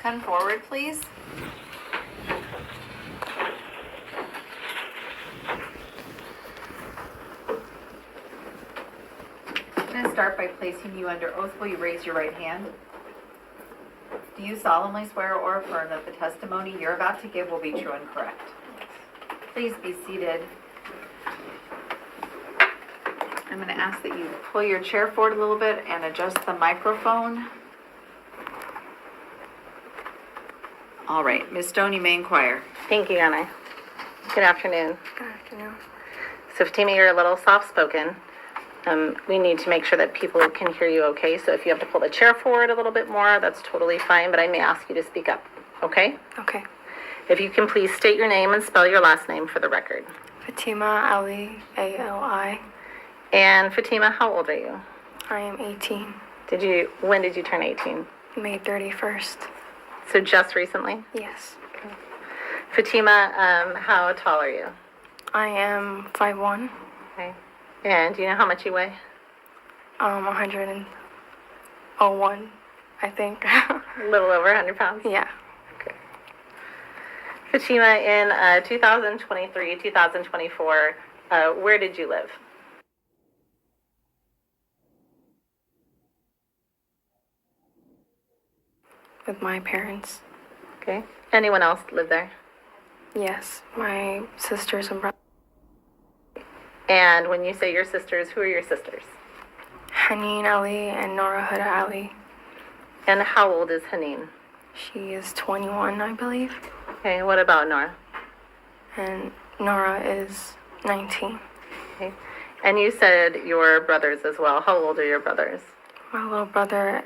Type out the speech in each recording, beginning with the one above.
Come forward, please. I'm going to start by placing you under oath. Will you raise your right hand? Do you solemnly swear or affirm that the testimony you're about to give will be true and correct? Please be seated. I'm going to ask that you pull your chair forward a little bit and adjust the microphone. All right, Ms. Stone, you may inquire. Thank you, Anna. Good afternoon. Good afternoon. So Fatima, you're a little soft-spoken. We need to make sure that people can hear you okay. So if you have to pull the chair forward a little bit more, that's totally fine, but I may ask you to speak up, okay? Okay. If you can please state your name and spell your last name for the record. Fatima Ali, Ali. And Fatima, how old are you? I am 18. When did you turn 18? May 31st. So just recently? Yes. Fatima, how tall are you? I am 5'1". Okay. And do you know how much you weigh? 101, I think. A little over 100 pounds? Yeah. Okay. Fatima, in 2023, 2024, where did you live? With my parents. Okay. Anyone else live there? Yes. My sisters and brothers. And when you say your sisters, who are your sisters? Haneen Ali and Huda Ali. And how old is Haneen? She is 21, I believe. Okay, what about Nora? And Nora is 19. Okay. And you said your brothers as well. How old are your brothers? My little brother,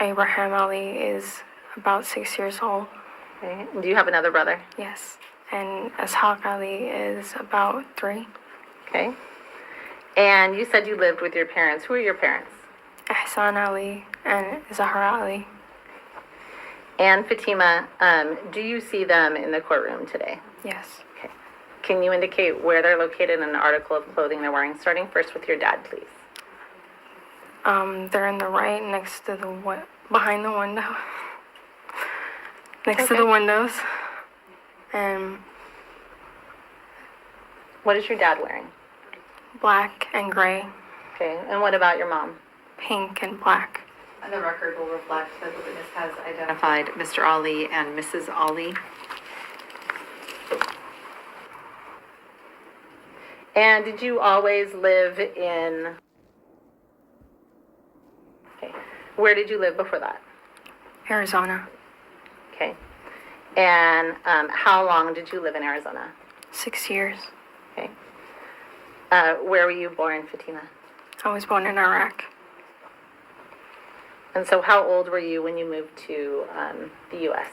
Abraham Ali, is about 6 years old. Okay. Do you have another brother? Yes. And Zahraa Ali is about 3. Okay. And you said you lived with your parents. Who are your parents? Ihsan Ali and Zahraa Ali. And Fatima, do you see them in the courtroom today? Yes. Okay. Can you indicate where they're located in the article of clothing they're wearing? Starting first with your dad, please. They're in the right next to behind the window. Next to Okay. the windows. And What is your dad wearing? black and gray, Okay. And what about your mom? pink and black. And the record will reflect that the witness has identified Mr. Ali and Mrs. Ali. And did you always live in... Okay. Where did you live before that? Arizona. Okay. And how long did you live in Arizona? 6 years. Okay. Where were you born, Fatima? I was born in Iraq. And so how old were you when you moved to the U.S.?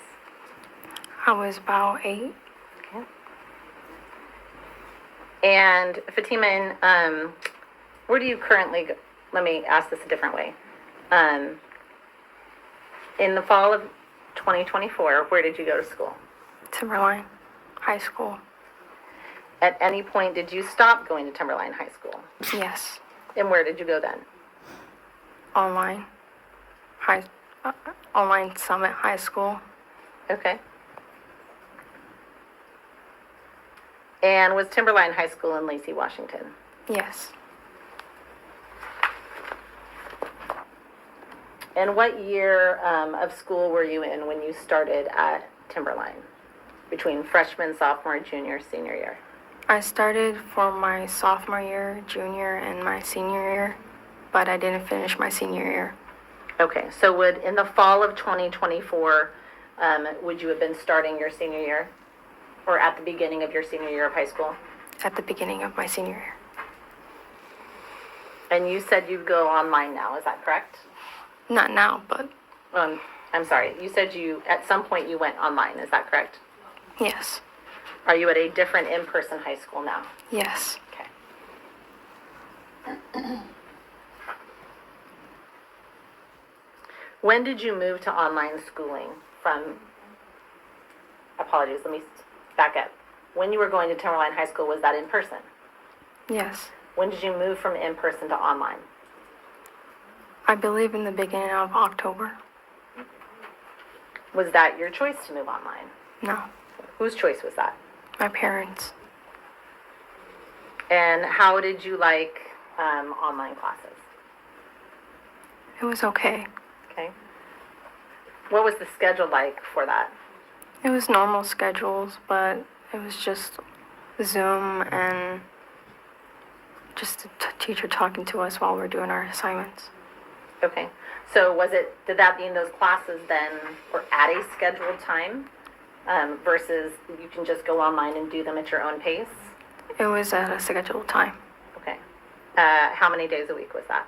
I was about 8. Okay. And Fatima, where do you currently go? Let me ask this a different way. In the fall of 2024, where did you go to school? Timberline High School. At any point, did you stop going to Timberline High School? Yes. And where did you go then? Online Summit High School. Okay. And was Timberline High School in Lacey, Washington? Yes. And what year of school were you in when you started at Timberline? Between freshman, sophomore, junior, senior year? I started for my sophomore year, junior, and my senior year, but I didn't finish my senior year. Okay, so in the fall of 2024, would you have been starting your senior year? Or at the beginning of your senior year of high school? At the beginning of my senior year. And you said you'd go online now, is that correct? Not now, but I'm sorry, you said at some point you went online, is that correct? yes. Are you at a different in-person high school now? Yes. Okay. When did you move to online schooling apologies, let me back up. When you were going to Timberline High School, was that in person? Yes. When did you move from in-person to online? I believe in the beginning of October. Was that your choice to move online? No, Whose choice was that? my parents. And how did you like online classes? It was okay. Okay. What was the schedule like for that? It was normal schedules, but it was just Zoom and just the teacher talking to us while we're doing our assignments. Okay. So did that mean those classes then were at a scheduled time versus you can just go online and do them at your own pace? It was at a scheduled time, Okay. How many days a week was that?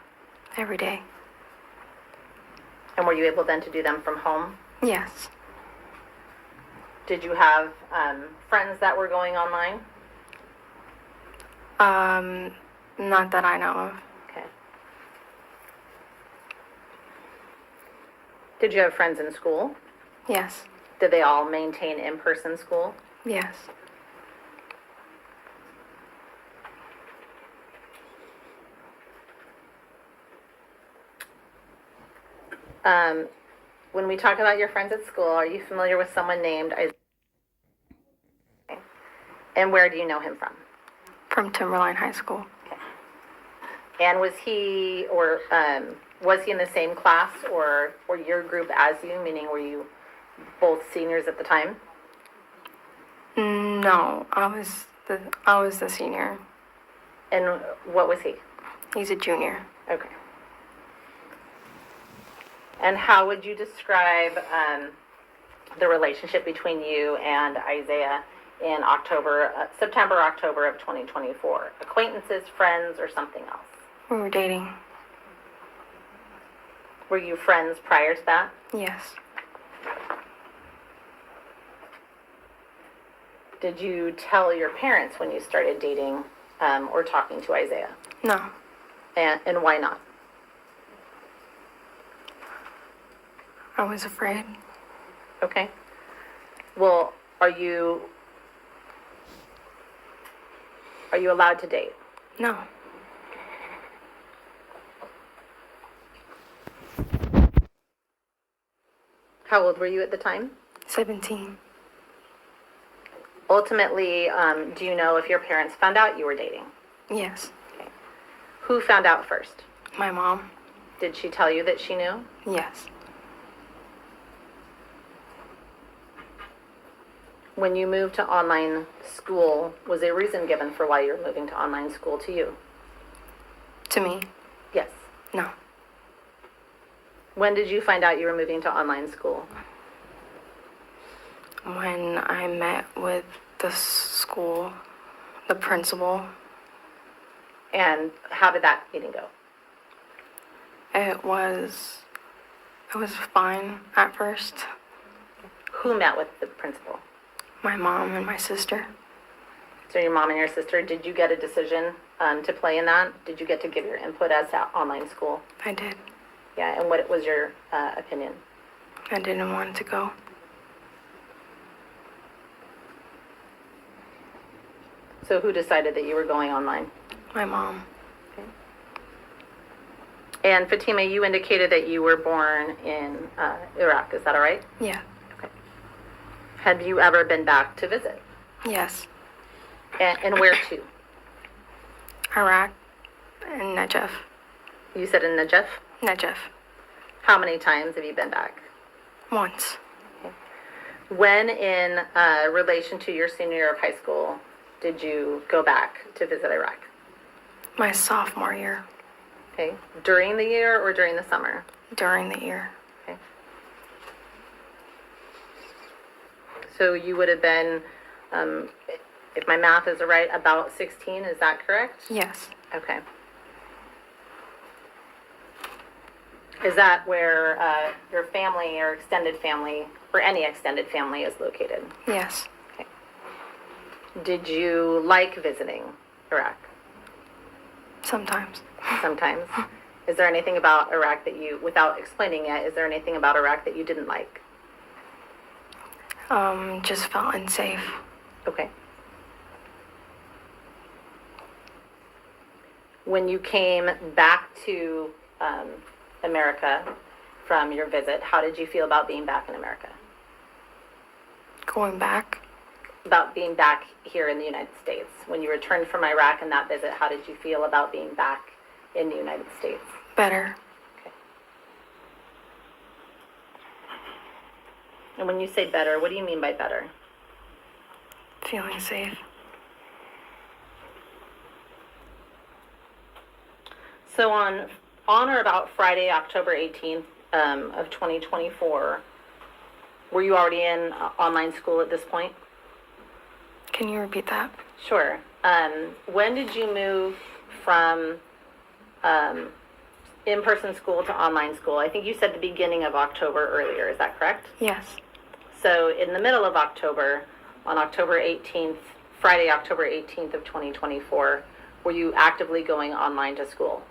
every day. And were you able then to do them from home? Yes, Did you have friends that were going online? not that I know of. Okay. Did you have friends in school? Yes, Did they all maintain in-person school? yes. When we talk about your friends at school, are you familiar with someone named Isaiah? And where do you know him from? From Timberline High School. And was he in the same class or your group as you, meaning were you both seniors at the time? No, I was the senior. And what was he? He's a junior. Okay. And how would you describe the relationship between you and Isaiah in September, October of 2024? Acquaintances, friends, or something else? We were dating. Were you friends prior to that? Yes, Did you tell your parents when you started dating or talking to Isaiah? no. And why not? I was afraid. Okay. Well, are you allowed to date? No, How old were you at the time? 17. Ultimately, do you know if your parents found out you were dating? Yes, Who found out first? my mom. Did she tell you that she knew? Yes, When you moved to online school, was a reason given for why you were moving to online school to you? to me. Yes. No, When did you find out you were moving to online school? when I met with the school, the principal. And how did that meeting go? It was fine at first. Who met with the principal? My mom and my sister. So your mom and your sister, did you get a decision to play in that? Did you get to give your input as to online school? I did. Yeah, and what was your opinion? I didn't want to go. So who decided that you were going online? My mom. And Fatima, you indicated that you were born in Iraq, is that all right? Yeah. Have you ever been back to visit? Yes. And where to? Iraq and Najaf. You said in Najaf? Najaf. How many times have you been back? Once. When in relation to your senior year of high school did you go back to visit Iraq? My sophomore year. Okay. During the year or during the summer? During the year. Okay. So you would have been, if my math is right, about 16, is that correct? Yes. Okay. Is that where your family or extended family, or any extended family is located? Yes. Okay. Did you like visiting Iraq? Sometimes. Sometimes. Is there anything about Iraq that you, without explaining it, is there anything about Iraq that you didn't like? Just felt unsafe. Okay. When you came back to America from your visit, how did you feel about being back in America? Going back, About being back here in the United States. When you returned from Iraq and that visit, how did you feel about being back in the United States? better. Okay. And when you say better, what do you mean by better? Feeling safe. So on or about Friday, October 18th of 2024, were you already in online school at this point? Can you repeat that? Sure. When did you move from in-person school to online school? I think you said the beginning of October earlier. Is that correct? Yes. So in the middle of October, on October 18th, Friday, October 18th of 2024, were you actively going online to school?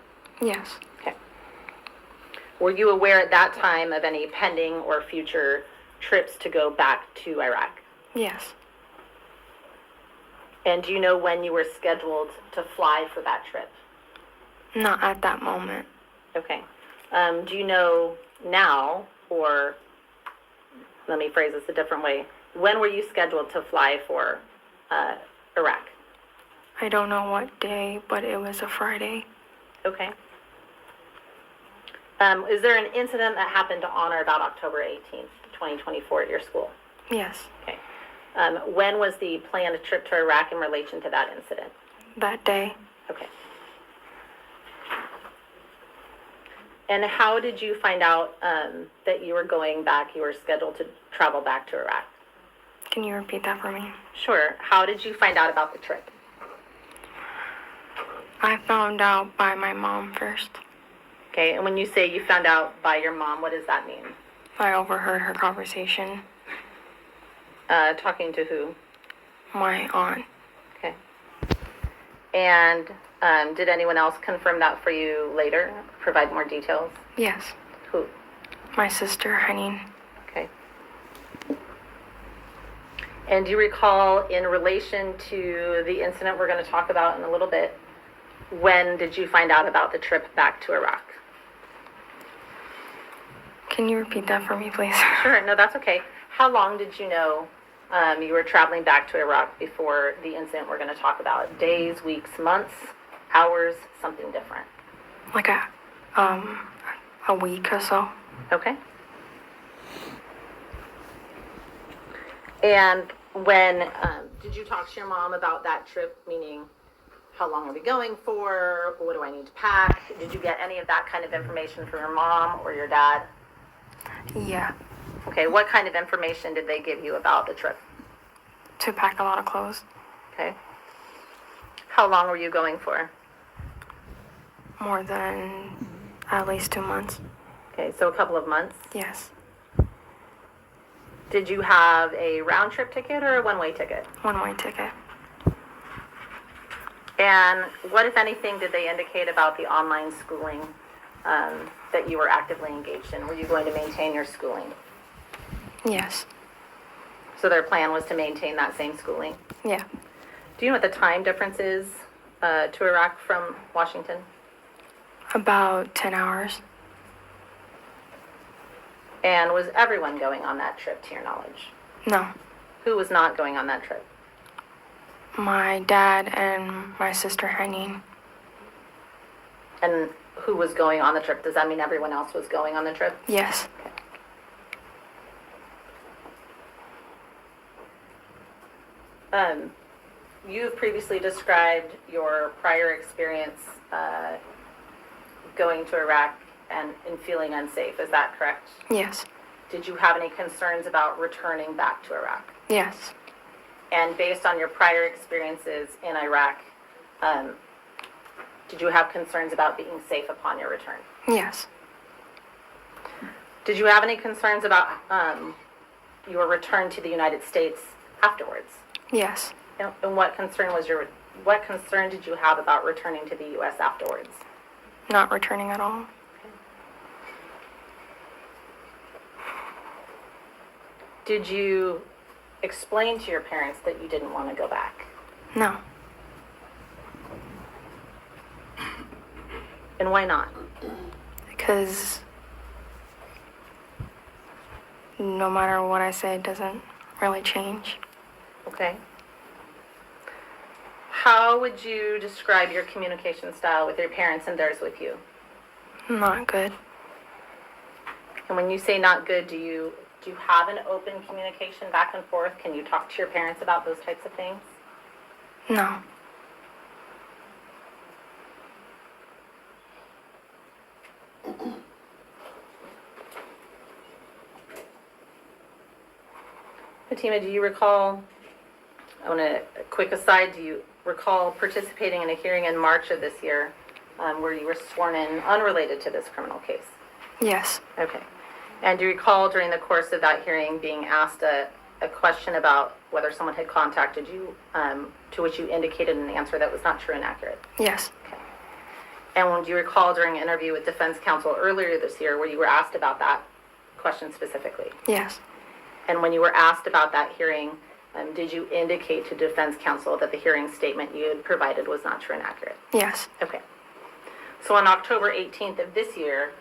Yes. Okay. Were you aware at that time of any pending or future trips to go back to Iraq? Yes. And do you know when you were scheduled to fly for that trip? Not at that moment. Okay. Do you know now, or let me phrase this a different way, when were you scheduled to fly for Iraq? I don't know what day, but it was a Friday. Okay. Is there an incident that happened on or about October 18th, 2024 at your school? Yes. Okay. When was the planned trip to Iraq in relation to that incident? That day. Okay. And how did you find out that you were going back, you were scheduled to travel back to Iraq? Can you repeat that for me? Sure. How did you find out about the trip? I found out by my mom first. Okay, and when you say you found out by your mom, what does that mean? I overheard her conversation. Talking to who? My aunt. Okay. And did anyone else confirm that for you later? Provide more details? Yes. Who? My sister, Henning. Okay. And do you recall, in relation to the incident we're going to talk about in a little bit, when did you find out about the trip back to Iraq? Can you repeat that for me, please? Sure, no, that's okay. How long did you know you were traveling back to Iraq before the incident we're going to talk about? Days, weeks, months, hours, something different? Like a week or so. Okay. And when did you talk to your mom about that trip, meaning how long are we going for? What do I need to pack? Did you get any of that kind of information from your mom or your dad? Yeah. Okay, what kind of information did they give you about the trip? To pack a lot of clothes. Okay. How long were you going for? More than at least 2 months. Okay, so a couple of months. Yes. Did you have a round trip ticket or a one-way ticket? One-way ticket. And what, if anything, did they indicate about the online schooling that you were actively engaged in? Were you going to maintain your schooling? Yes. So their plan was to maintain that same schooling? Yeah. Do you know what the time difference is to Iraq from Washington? About 10 hours. And was everyone going on that trip, to your knowledge? No. Who was not going on that trip? My dad and my sister, Henning. And who was going on the trip? Does that mean everyone else was going on the trip? Yes. You've previously described your prior experience going to Iraq and feeling unsafe. Is that correct? Yes. Did you have any concerns about returning back to Iraq? Yes. And based on your prior experiences in Iraq, did you have concerns about being safe upon your return? Yes. Did you have any concerns about your return to the United States afterwards? Yes. And what concern did you have about returning to the U.S. afterwards? Not returning at all. Did you explain to your parents that you didn't want to go back? No. And why not? Because no matter what I say, it doesn't really change. Okay. How would you describe your communication style with your parents and theirs with you? Not good. And when you say not good, do you have an open communication back and forth? Can you talk to your parents about those types of things? No. Fatima, do you recall, a quick aside, do you recall participating in a hearing in March of this year where you were sworn in unrelated to this criminal case? Yes. Okay. And do you recall during the course of that hearing being asked a question about whether someone had contacted you, to which you indicated an answer that was not true and accurate? Yes. Okay. And do you recall during an interview with defense counsel earlier this year where you were asked about that question specifically? Yes. And when you were asked about that hearing, did you indicate to defense counsel that the hearing statement you had provided was not true and accurate? Yes. Okay. So on October 18th of this year,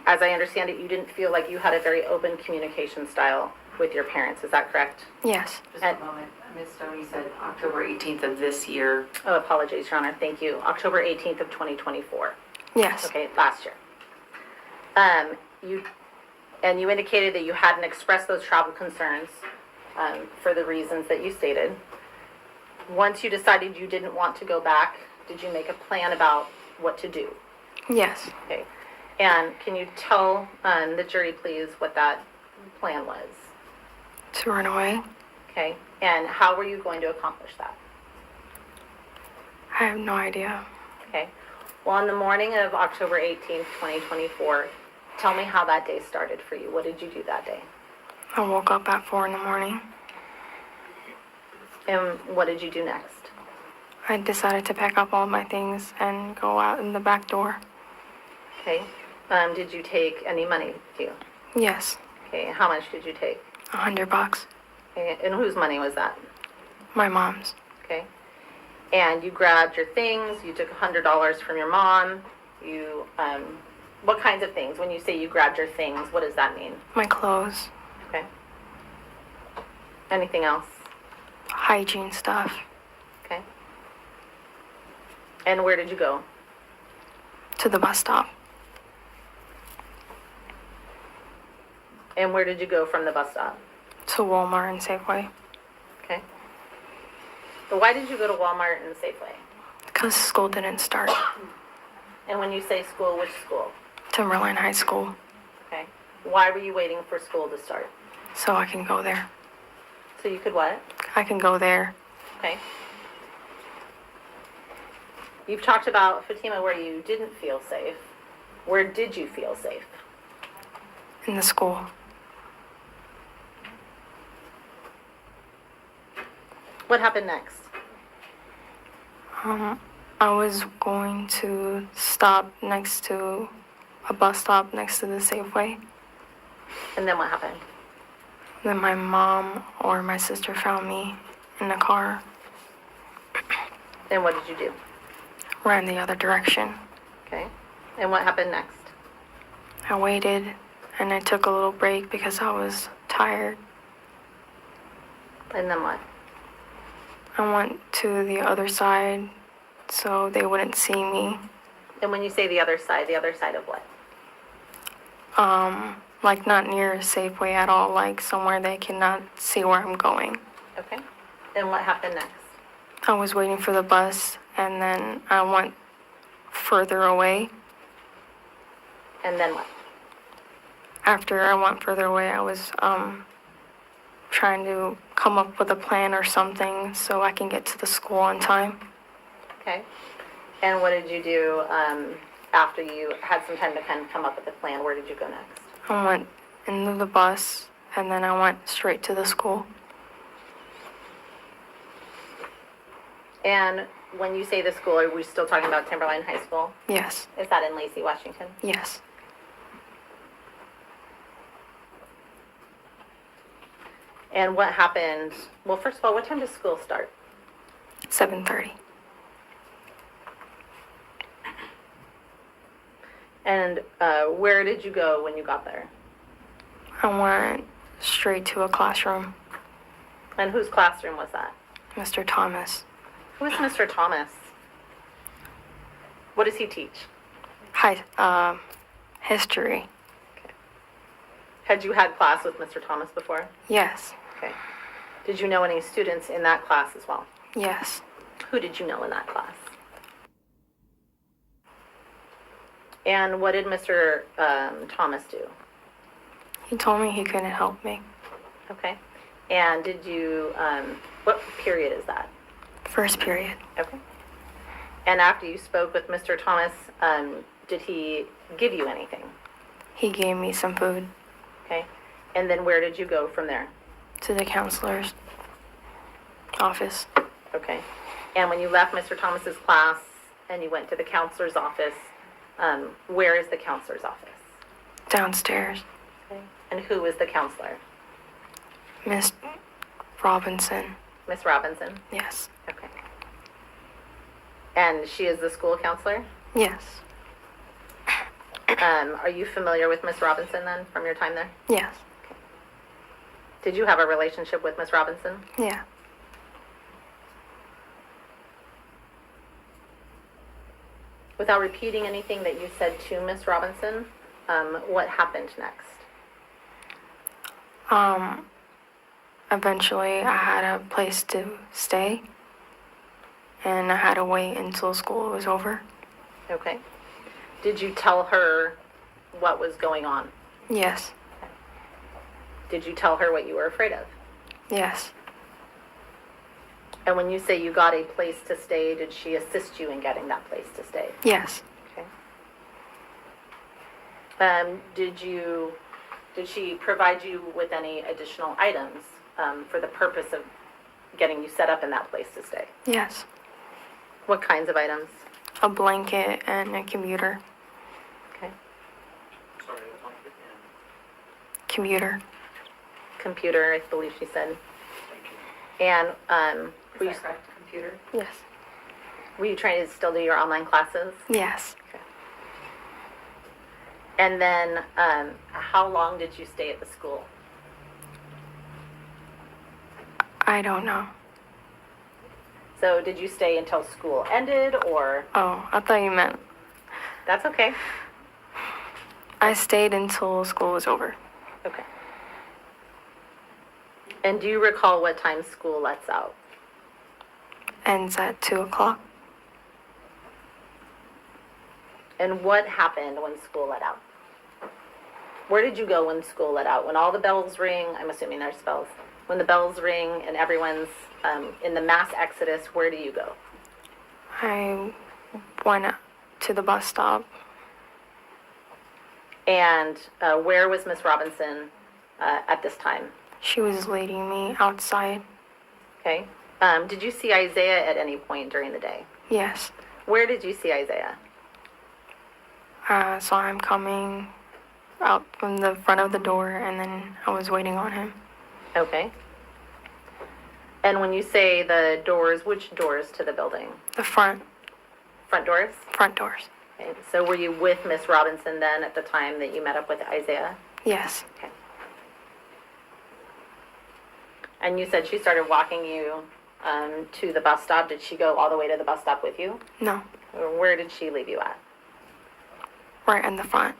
as I understand it, you didn't feel like you had a very open communication style with your parents. Is that correct? Yes. Just a moment. Ms. Stoney said October 18th of this year. Oh, apologies, Your Honor. Thank you. October 18th of 2024. Yes. Okay, last year. You indicated that you hadn't expressed those travel concerns for the reasons that you stated. Once you decided you didn't want to go back, did you make a plan about what to do? Yes. Okay. And can you tell the jury, please, what that plan was? To run away. Okay. And how were you going to accomplish that? I have no idea. Okay. Well, on the morning of October 18th, 2024, tell me how that day started for you. What did you do that day? I woke up at 4 in the morning. And what did you do next? I decided to pack up all my things and go out in the back door. Okay. Did you take any money with you? Yes. Okay. How much did you take? $100. Okay. And whose money was that? My mom's. Okay. And you grabbed your things. You took $100 from your mom. You, what kinds of things? When you say you grabbed your things, what does that mean? My clothes. Okay. Anything else? Hygiene stuff. Okay. And where did you go? To the bus stop. And where did you go from the bus stop? To Walmart and Safeway. Okay. But why did you go to Walmart and Safeway? Because school didn't start. And when you say school, which school? Timberline High School. Okay. Why were you waiting for school to start? So I can go there. So you could what? I can go there. Okay. You've talked about, Fatima, where you didn't feel safe. Where did you feel safe? In the school. What happened next? I was going to stop next to a bus stop next to the Safeway. And then what happened? Then my mom or my sister found me in the car, And what did you do? ran the other direction. Okay. And what happened next? I waited and I took a little break because I was tired. And then what? I went to the other side so they wouldn't see me. And when you say the other side of what? Like not near a Safeway at all, like somewhere they cannot see where I'm going. Okay. And what happened next? I was waiting for the bus and then I went further away. And then what? After I went further away, I was trying to come up with a plan or something so I can get to the school on time. Okay. And what did you do after you had some time to kind of come up with a plan? Where did you go next? I went into the bus and then I went straight to the school. And when you say the school, are we still talking about Timberline High School? Yes. Is that in Lacey, Washington? Yes. And what happened? Well, first of all, what time does school start? 7:30. And where did you go when you got there? I went straight to a classroom. And whose classroom was that? Mr. Thomas. Who is Mr. Thomas? What does he teach? History. Had you had class with Mr. Thomas before? Yes. Okay. Did you know any students in that class as well? Yes. Who did you know in that class? And what did Mr. Thomas do? He told me he couldn't help me. Okay. And did you, what period is that? First period. Okay. And after you spoke with Mr. Thomas, did he give you anything? He gave me some food. Okay. And then where did you go from there? To the counselor's office. Okay. And when you left Mr. Thomas's class and you went to the counselor's office, where is the counselor's office? Downstairs. Okay. And who is the counselor? Miss Robinson. Miss Robinson? Yes. Okay. And she is the school counselor? Yes. Are you familiar with Miss Robinson then from your time there? Yes. Did you have a relationship with Miss Robinson? Yeah. Without repeating anything that you said to Miss Robinson, what happened next? Eventually I had a place to stay, and I had to wait until school was over. Okay. Did you tell her what was going on? Yes. Did you tell her what you were afraid of? Yes. And when you say you got a place to stay, did she assist you in getting that place to stay? Yes. Okay. Did she provide you with any additional items for the purpose of getting you set up in that place to stay? Yes. What kinds of items? A blanket and a computer. Okay. Sorry, Computer. Computer, I believe she said. thank you. And Is were you, that correct, computer? Yes. were you trying to still do your online classes? Yes. And then how long did you stay at the school? I don't know. So did you stay until school ended, or? Oh, I thought you meant That's okay. I stayed until school was over. Okay. And do you recall what time school lets out? Ends at 2 o'clock. And what happened when school let out? Where did you go when school let out? When all the bells ring, I'm assuming there's bells. When the bells ring and everyone's in the mass exodus, where do you go? I went to the bus stop. And where was Miss Robinson at this time? She was leading me outside. Okay. Did you see Isaiah at any point during the day? Yes. Where did you see Isaiah? I saw him coming out from the front of the door, and then I was waiting on him. Okay. And when you say the doors, which doors to the building? The front Doors? doors. Okay. So were you with Miss Robinson then at the time that you met up with Isaiah? Yes. Okay. And you said she started walking you to the bus stop. Did she go all the way to the bus stop with you? No. Or where did she leave you at? Right in the front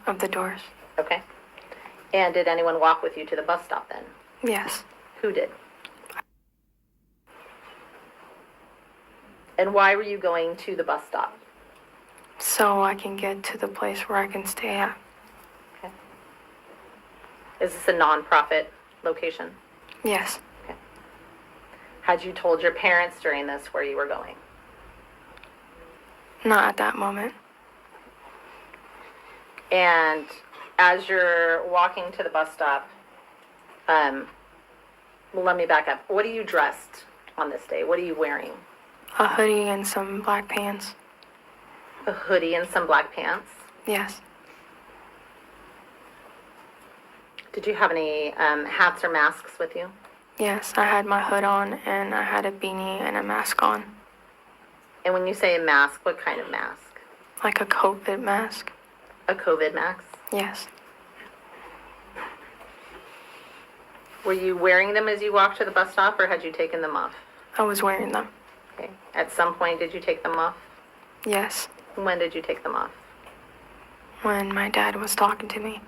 of the doors. Okay. And did anyone walk with you to the bus stop then? Yes. Who did? And why were you going to the bus stop? So I can get to the place where I can stay at. Okay. Is this a nonprofit location? Yes. Had you told your parents during this where you were going? Not at that moment. And as you're walking to the bus stop, let me back up. What are you dressed on this day? What are you wearing? A hoodie and some black pants. A hoodie and some black pants. Yes. Did you have any hats or masks with you? Yes, I had my hood on, and I had a beanie and a mask on. And when you say a mask, what kind of mask? Like a COVID mask. A COVID mask? Yes. Were you wearing them as you walked to the bus stop, or had you taken them off? I was wearing them. Okay. At some point, did you take them off? Yes. When did you take them off? When my dad was talking to me.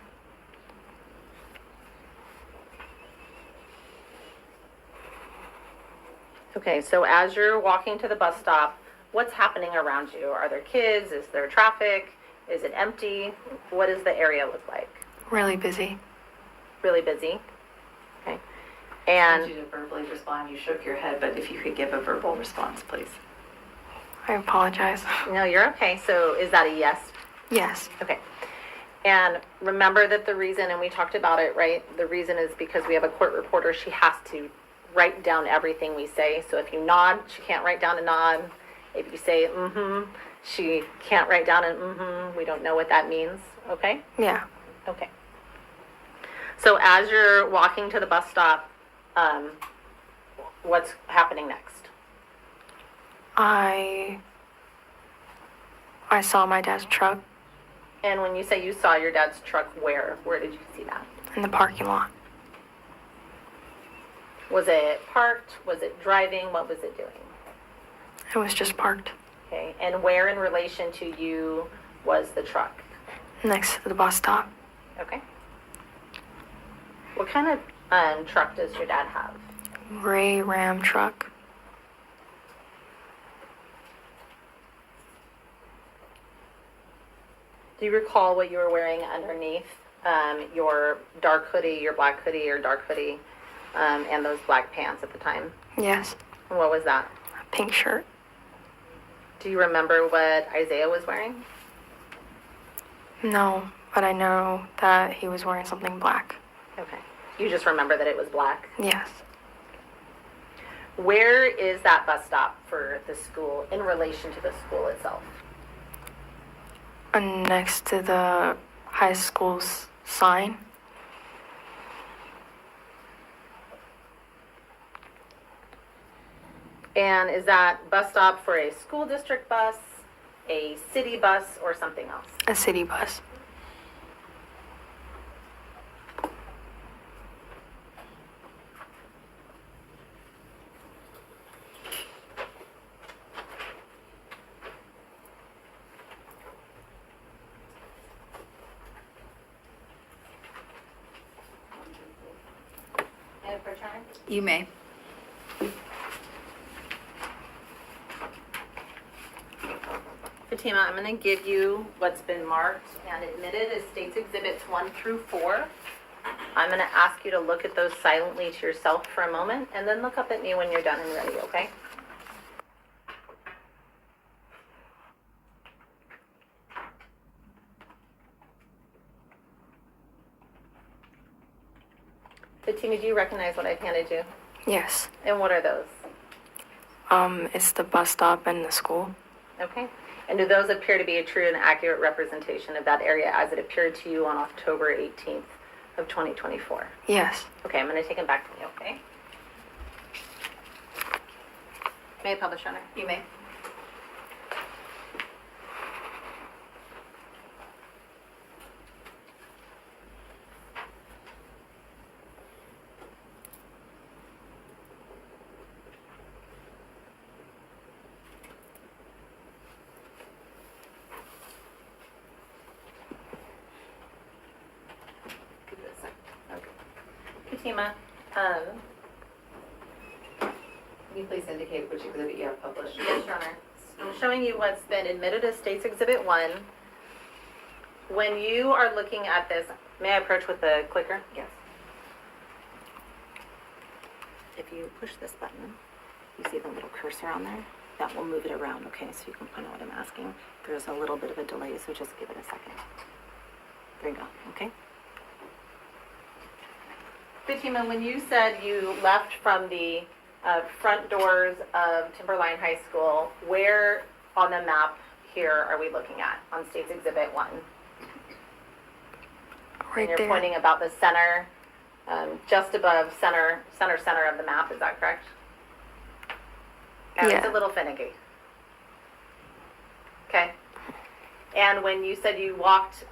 Okay, so as you're walking to the bus stop, what's happening around you? Are there kids? Is there traffic? Is it empty? What does the area look like? Really busy. Really busy? Okay. I And need you to verbally respond. You shook your head, but if you could give a verbal response, please. I apologize. no, you're okay. So is that a yes? Yes. Okay. And remember that the reason, and we talked about it, right? The reason is because we have a court reporter. She has to write down everything we say. So if you nod, she can't write down a nod. If you say mm-hmm, she can't write down an mm-hmm. We don't know what that means. Okay? Yeah. Okay. So as you're walking to the bus stop, what's happening next? I saw my dad's truck And when you say you saw your dad's truck, where did you see that? in the parking lot. Was it parked? Was it driving? What was it doing? It was just parked Okay, and where in relation to you was the truck? next to the bus stop. Okay. What kind of truck does your dad have? Gray Ram truck. Do you recall what you were wearing underneath your dark hoodie, your black hoodie or dark hoodie, and those black pants at the time? Yes. And what was that? A pink shirt. Do you remember what Isaiah was wearing? No, but I know that he was wearing something black. Okay. You just remember that it was black. Yes. Where is that bus stop for the school in relation to the school itself? Next to the high school's sign. And is that bus stop for a school district bus, a city bus, or something else? A city bus. You may. Fatima, I'm going to give you what's been marked and admitted as States Exhibits 1 through 4. I'm going to ask you to look at those silently to yourself for a moment, and then look up at me when you're done and ready, okay? Fatima, do you recognize what I've handed you? Yes. And what are those? It's the bus stop and the school. Okay. And do those appear to be a true and accurate representation of that area as it appeared to you on October 18th of 2024? Yes. Okay, I'm going to take them back to you, okay? May I publish, Honor? You may. Give it a second. Okay. Fatima, Can you please indicate which exhibit you have published? yes, Your Honor. I'm showing you what's been admitted as States Exhibit 1. When you are looking at this, may I approach with the clicker? Yes. If you push this button, you see the little cursor on there? That will move it around, okay? So you can find out what I'm asking. There's a little bit of a delay, so just give it a second. There you go, okay? Fatima, when you said you left from the front doors of Timberline High School, where on the map here are we looking at on States Exhibit 1? Right And you're there. pointing about the center, just above center of the map, is that correct? It's Yeah. a little finicky. Okay. And when you said you walked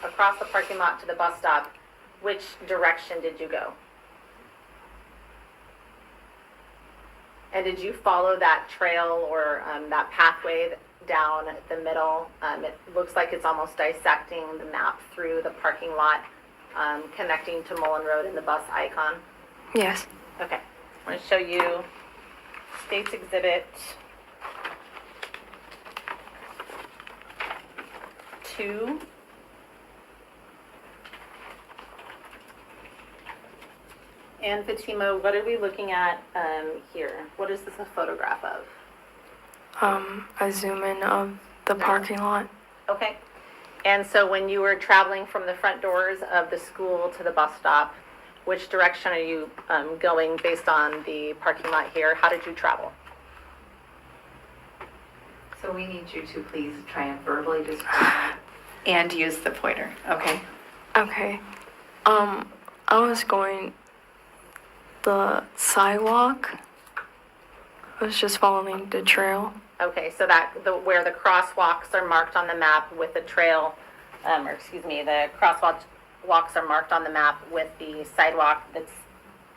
across the parking lot to the bus stop, which direction did you go? And did you follow that trail or that pathway down the middle? It looks like it's almost dissecting the map through the parking lot, connecting to Mullen Road and the bus icon. Yes. Okay, I'm going to show you State's Exhibit 2. And Fatima, what are we looking at here? What is this a photograph of? A zoom in of the parking lot. Okay. And so when you were traveling from the front doors of the school to the bus stop, which direction are you going based on the parking lot here? How did you travel? So we need you to please try and verbally describe and use the pointer, okay? Okay. I was going the sidewalk. I was just following the trail. Okay, so where the crosswalks are marked on the map with the trail, the crosswalks are marked on the map with the sidewalk that's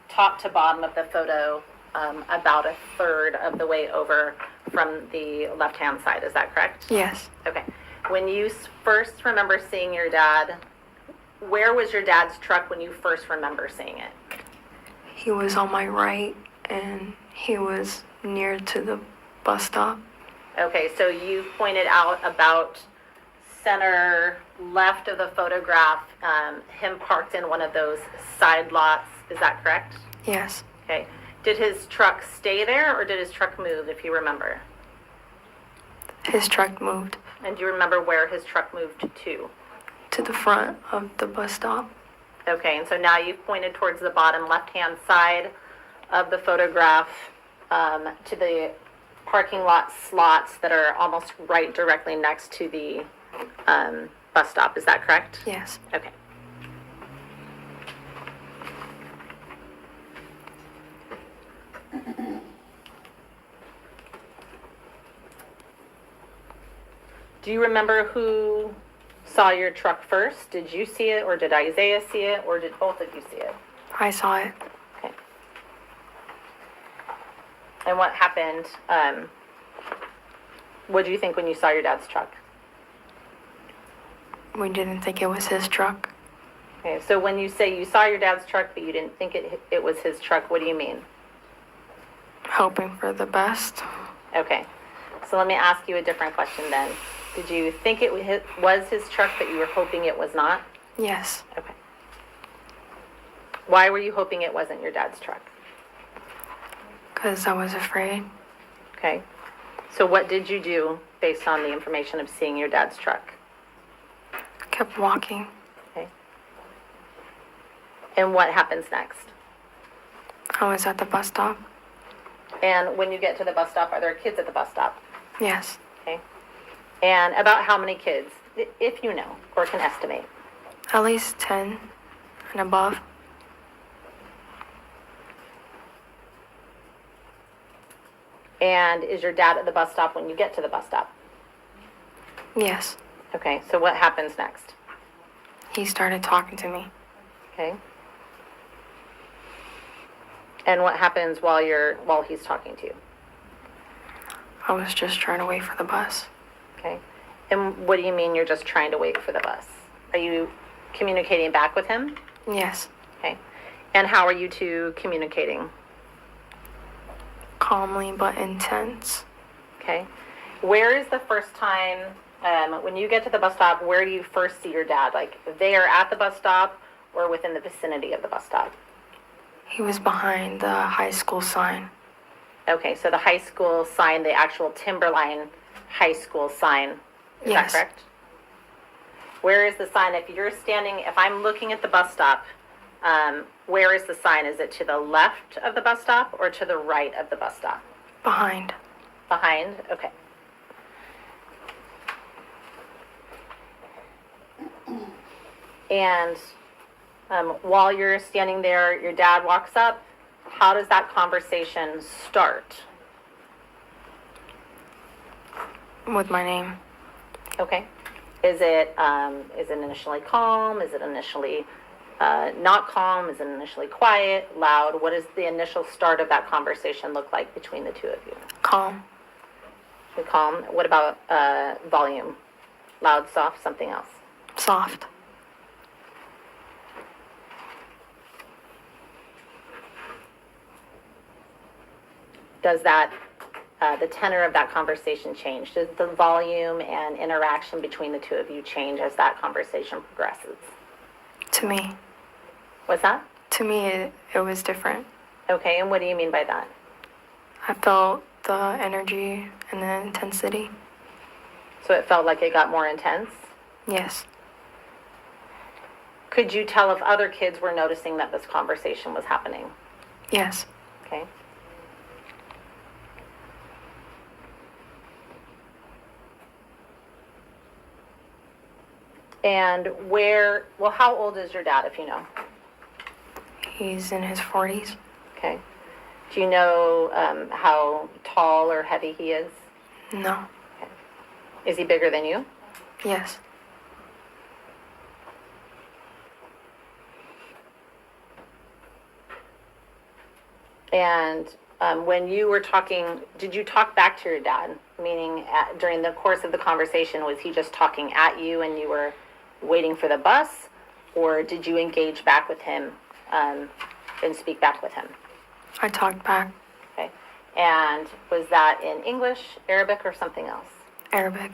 top to bottom of the photo, about a third of the way over from the left-hand side. Is that correct? Yes. Okay. When you first remember seeing your dad, where was your dad's truck when you first remember seeing it? He was on my right, and he was near to the bus stop. Okay, so you pointed out about center left of the photograph, him parked in one of those side lots. Is that correct? Yes. Okay. Did his truck stay there, or did his truck move, if you remember? His truck moved And do you remember where his truck moved to? to the front of the bus stop. Okay, and so now you've pointed towards the bottom left-hand side of the photograph, to the parking lot slots that are almost right directly next to the bus stop. Is that correct? Yes. Okay. Do you remember who saw your truck first? Did you see it, or did Isaiah see it, or did both of you see it? I saw it. Okay. And what happened? What do you think when you saw your dad's truck? We didn't think it was his truck. Okay, so when you say you saw your dad's truck, but you didn't think it was his truck, what do you mean? Hoping for the best. Okay, so let me ask you a different question then. Did you think it was his truck, but you were hoping it was not? Yes. Okay. Why were you hoping it wasn't your dad's truck? Because I was afraid. Okay. So what did you do based on the information of seeing your dad's truck? I kept walking. Okay. And what happens next? I was at the bus stop. And when you get to the bus stop, are there kids at the bus stop? Yes. Okay. And about how many kids, if you know, or can estimate? At least 10 and above. And is your dad at the bus stop when you get to the bus stop? Yes. Okay, so what happens next? He started talking to me. Okay. And what happens while he's talking to you? I was just trying to wait for the bus. Okay. And what do you mean you're just trying to wait for the bus? Are you communicating back with him? Yes. Okay. And how are you two communicating? Calmly but intense. Okay. Where is the first time, when you get to the bus stop, where do you first see your dad? Like there at the bus stop or within the vicinity of the bus stop? He was behind the high school sign. Okay, so the high school sign, the actual Timberline High School sign, is Yes. that correct? Where is the sign? If I'm looking at the bus stop, where is the sign? Is it to the left of the bus stop or to the right of the bus stop? Behind. Behind? Okay. And while you're standing there, your dad walks up. How does that conversation start? With my name. Okay. Is it initially calm? Is it initially not calm? Is it initially quiet, loud? What does the initial start of that conversation look like between the two of you? Calm. Calm. What about volume? Loud, soft, something else? Soft. Does that, the tenor of that conversation change? Does the volume and interaction between the two of you change as that conversation progresses? To me. What's that? To me, it was different. Okay, and what do you mean by that? I felt the energy and the intensity. So it felt like it got more intense? Yes. Could you tell if other kids were noticing that this conversation was happening? Yes. Okay. And how old is your dad, if you know? He's in his 40s. Okay. Do you know how tall or heavy he is? No. Is he bigger than you? Yes. And when you were talking, did you talk back to your dad? Meaning, during the course of the conversation, was he just talking at you and you were waiting for the bus? Or did you engage back with him and speak back with him? I talked back. Okay. And was that in English, Arabic, or something else? Arabic.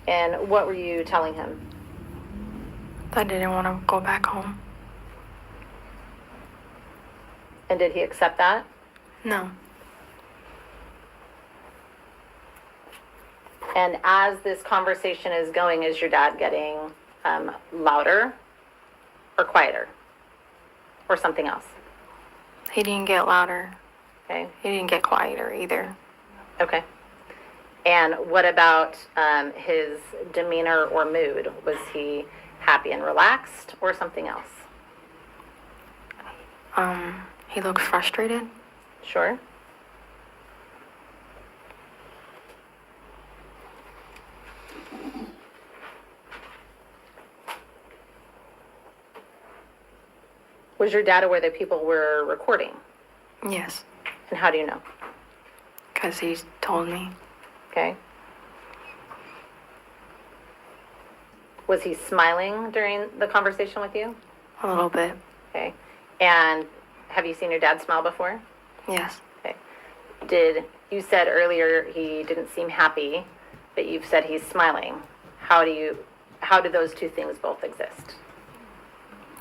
And what were you telling him? I didn't want to go back home. And did he accept that? No. And as this conversation is going, is your dad getting louder or quieter or something else? He didn't get louder. Okay. He didn't get quieter either. Okay. And what about his demeanor or mood? Was he happy and relaxed or something else? He looked frustrated. Sure. Was your dad aware that people were recording? Yes. And how do you know? Because he told me. Okay. Was he smiling during the conversation with you? A little bit. Okay. And have you seen your dad smile before? Yes. Okay. You said earlier he didn't seem happy, but you've said he's smiling. How do those two things both exist?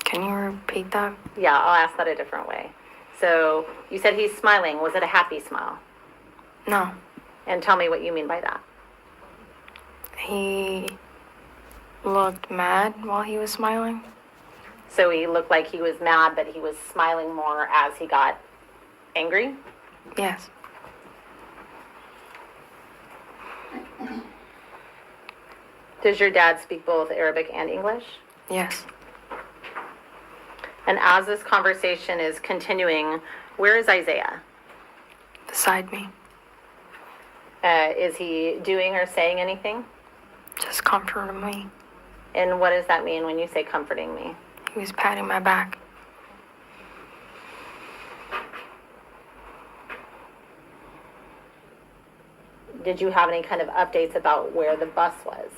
Can you repeat that? Yeah, I'll ask that a different way. So you said he's smiling. Was it a happy smile? No. And tell me what you mean by that. He looked mad while he was smiling. So he looked like he was mad, but he was smiling more as he got angry? Yes. Does your dad speak both Arabic and English? Yes. And as this conversation is continuing, where is Isaiah? Beside me. Is he doing or saying anything? Just comforting me. And what does that mean when you say comforting me? He was patting my back. Did you have any kind of updates about where the bus was?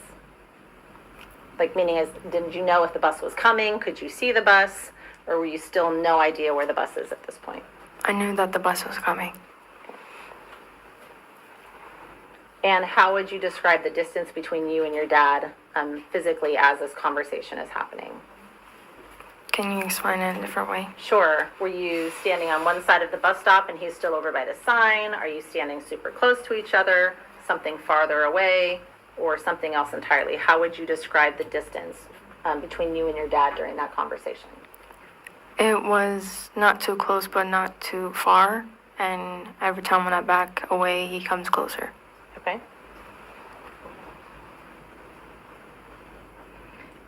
Like, meaning, did you know if the bus was coming? Could you see the bus? Or were you still no idea where the bus is at this point? I knew that the bus was coming. And how would you describe the distance between you and your dad physically as this conversation is happening? Can you explain it in a different way? Sure. Were you standing on one side of the bus stop and he's still over by the sign? Are you standing super close to each other, something farther away, or something else entirely? How would you describe the distance between you and your dad during that conversation? It was not too close, but not too far. And every time when I back away, he comes closer. Okay.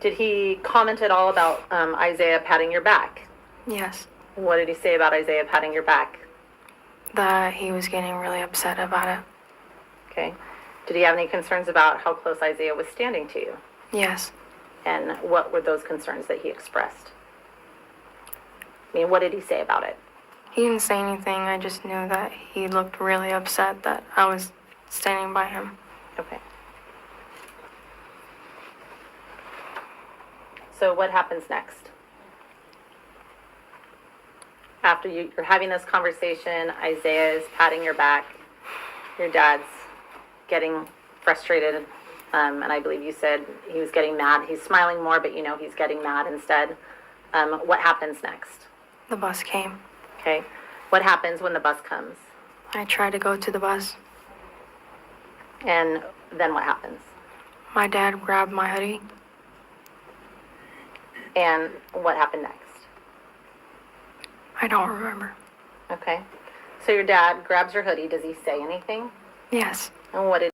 Did he comment at all about Isaiah patting your back? Yes. What did he say about Isaiah patting your back? That he was getting really upset about it. Okay. Did he have any concerns about how close Isaiah was standing to you? Yes. And what were those concerns that he expressed? I mean, what did he say about it? He didn't say anything. I just knew that he looked really upset that I was standing by him. Okay. So what happens next? After you're having this conversation, Isaiah is patting your back, your dad's getting frustrated, and I believe you said he was getting mad. He's smiling more, but you know he's getting mad instead. What happens next? The bus came. Okay. What happens when the bus comes? I tried to go to the bus. And then what happens? My dad grabbed my hoodie. And what happened next? I don't remember. Okay. So your dad grabs your hoodie. Does he say anything? Yes. And what did